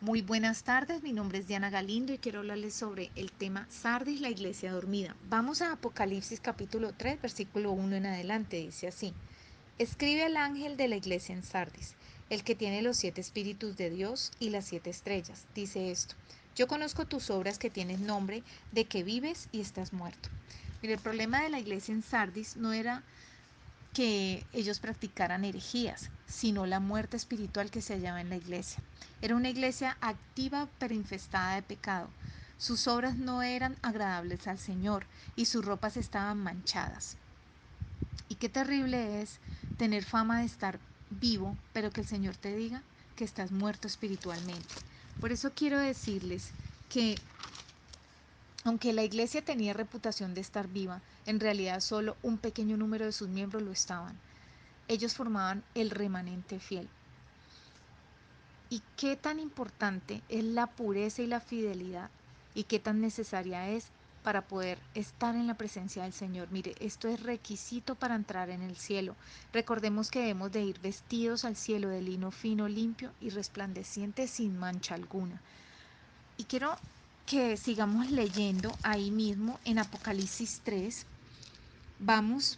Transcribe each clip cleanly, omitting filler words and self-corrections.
Muy buenas tardes, mi nombre es Diana Galindo y quiero hablarles sobre el tema Sardis, la iglesia dormida. Vamos a Apocalipsis capítulo 3, versículo 1 en adelante, dice así. Escribe al ángel de la iglesia en Sardis, el que tiene los 7 espíritus de Dios y las 7 estrellas. Dice esto, yo conozco tus obras que tienes nombre de que vives y estás muerto. Mire, el problema de la iglesia en Sardis no era que ellos practicaran herejías, sino la muerte espiritual que se hallaba en la iglesia. Era una iglesia activa pero infestada de pecado. Sus obras no eran agradables al Señor y sus ropas estaban manchadas. Y qué terrible es tener fama de estar vivo, pero que el Señor te diga que estás muerto espiritualmente. Por eso quiero decirles que aunque la iglesia tenía reputación de estar viva, en realidad solo un pequeño número de sus miembros lo estaban. Ellos formaban el remanente fiel. ¿Y qué tan importante es la pureza y la fidelidad? ¿Y qué tan necesaria es para poder estar en la presencia del Señor? Mire, esto es requisito para entrar en el cielo. Recordemos que debemos de ir vestidos al cielo de lino fino, limpio y resplandeciente sin mancha alguna. Y quiero que sigamos leyendo ahí mismo en Apocalipsis 3. Vamos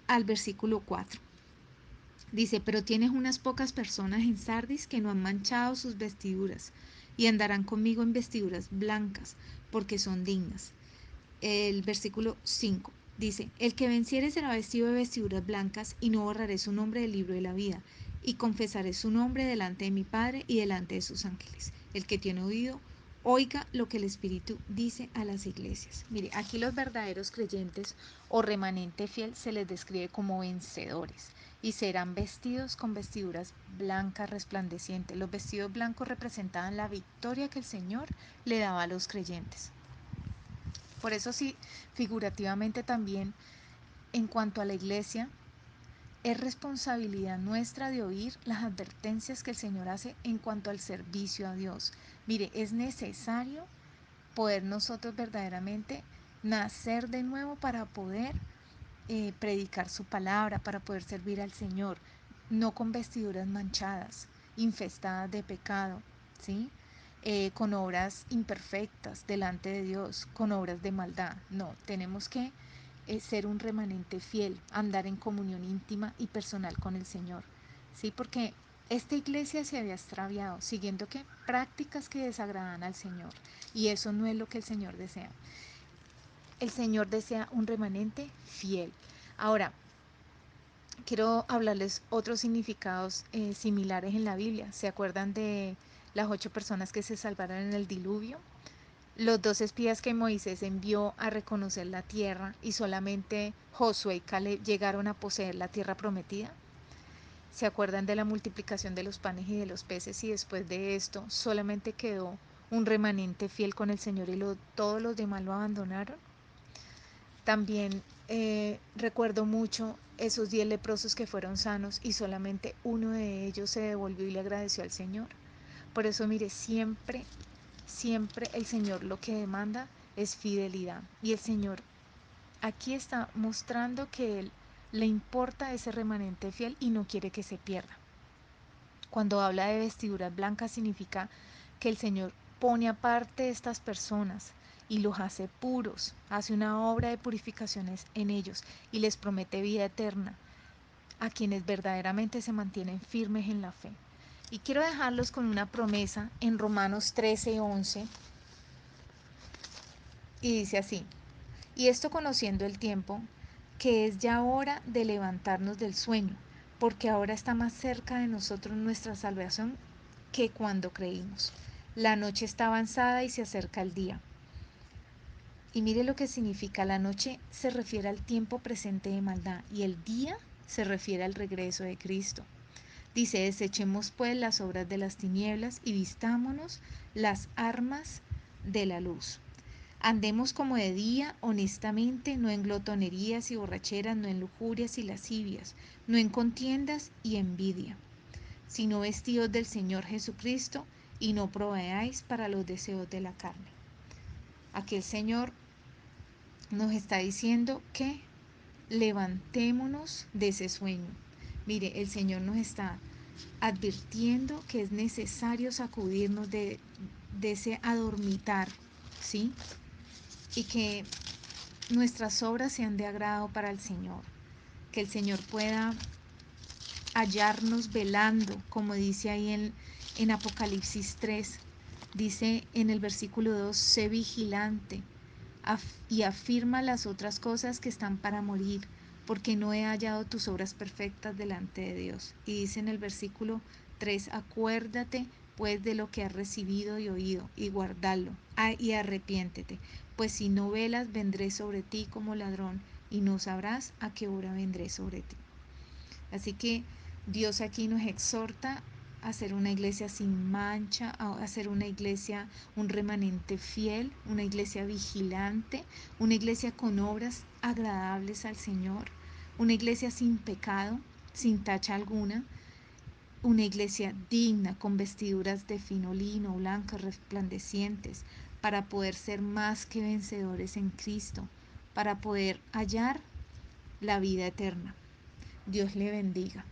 al versículo 4. Dice, pero tienes unas pocas personas en Sardis que no han manchado sus vestiduras y andarán conmigo en vestiduras blancas, porque son dignas. El versículo 5 dice, el que venciere será vestido de vestiduras blancas y no borraré su nombre del libro de la vida y confesaré su nombre delante de mi Padre y delante de sus ángeles. El que tiene oído, oiga lo que el Espíritu dice a las iglesias. Mire, aquí los verdaderos creyentes o remanente fiel se les describe como vencedores y serán vestidos con vestiduras blancas resplandecientes. Los vestidos blancos representaban la victoria que el Señor le daba a los creyentes. Por eso sí, figurativamente también, en cuanto a la iglesia, es responsabilidad nuestra de oír las advertencias que el Señor hace en cuanto al servicio a Dios. Mire, es necesario poder nosotros verdaderamente nacer de nuevo para poder predicar su palabra, para poder servir al Señor, no con vestiduras manchadas, infestadas de pecado, ¿sí? Con obras imperfectas delante de Dios, con obras de maldad. No, tenemos que ser un remanente fiel, andar en comunión íntima y personal con el Señor, ¿sí? Porque esta iglesia se había extraviado, siguiendo ¿qué? Prácticas que desagradan al Señor, y eso no es lo que el Señor desea. El Señor desea un remanente fiel. Ahora, quiero hablarles otros significados similares en la Biblia. ¿Se acuerdan de las 8 personas que se salvaron en el diluvio? Los 2 espías que Moisés envió a reconocer la tierra y solamente Josué y Caleb llegaron a poseer la tierra prometida. ¿Se acuerdan de la multiplicación de los panes y de los peces y después de esto solamente quedó un remanente fiel con el Señor y todos los demás lo abandonaron? También recuerdo mucho esos 10 leprosos que fueron sanos y solamente uno de ellos se devolvió y le agradeció al Señor. Por eso, mire, siempre, siempre el Señor lo que demanda es fidelidad. Y el Señor aquí está mostrando que Él le importa ese remanente fiel y no quiere que se pierda. Cuando habla de vestiduras blancas significa que el Señor pone aparte estas personas y los hace puros, hace una obra de purificaciones en ellos y les promete vida eterna a quienes verdaderamente se mantienen firmes en la fe. Y quiero dejarlos con una promesa en Romanos 13:11 y dice así, y esto conociendo el tiempo, que es ya hora de levantarnos del sueño, porque ahora está más cerca de nosotros nuestra salvación que cuando creímos. La noche está avanzada y se acerca el día. Y mire lo que significa, la noche se refiere al tiempo presente de maldad y el día se refiere al regreso de Cristo. Dice, desechemos pues las obras de las tinieblas y vistámonos las armas de la luz. Andemos como de día, honestamente, no en glotonerías y borracheras, no en lujurias y lascivias, no en contiendas y envidia, sino vestidos del Señor Jesucristo y no proveáis para los deseos de la carne. Aquí el Señor nos está diciendo que levantémonos de ese sueño. Mire, el Señor nos está advirtiendo que es necesario sacudirnos de ese adormitar, ¿sí? Y que nuestras obras sean de agrado para el Señor, que el Señor pueda hallarnos velando, como dice ahí en Apocalipsis 3, dice en el versículo 2, sé vigilante y afirma las otras cosas que están para morir, porque no he hallado tus obras perfectas delante de Dios. Y dice en el versículo 3, acuérdate pues de lo que has recibido y oído, y guardalo, y arrepiéntete, pues si no velas, vendré sobre ti como ladrón, y no sabrás a qué hora vendré sobre ti. Así que Dios aquí nos exhorta a hacer una iglesia sin mancha, a hacer una iglesia, un remanente fiel, una iglesia vigilante, una iglesia con obras agradables al Señor, una iglesia sin pecado, sin tacha alguna, una iglesia digna con vestiduras de fino lino, blancas, resplandecientes, para poder ser más que vencedores en Cristo, para poder hallar la vida eterna. Dios le bendiga.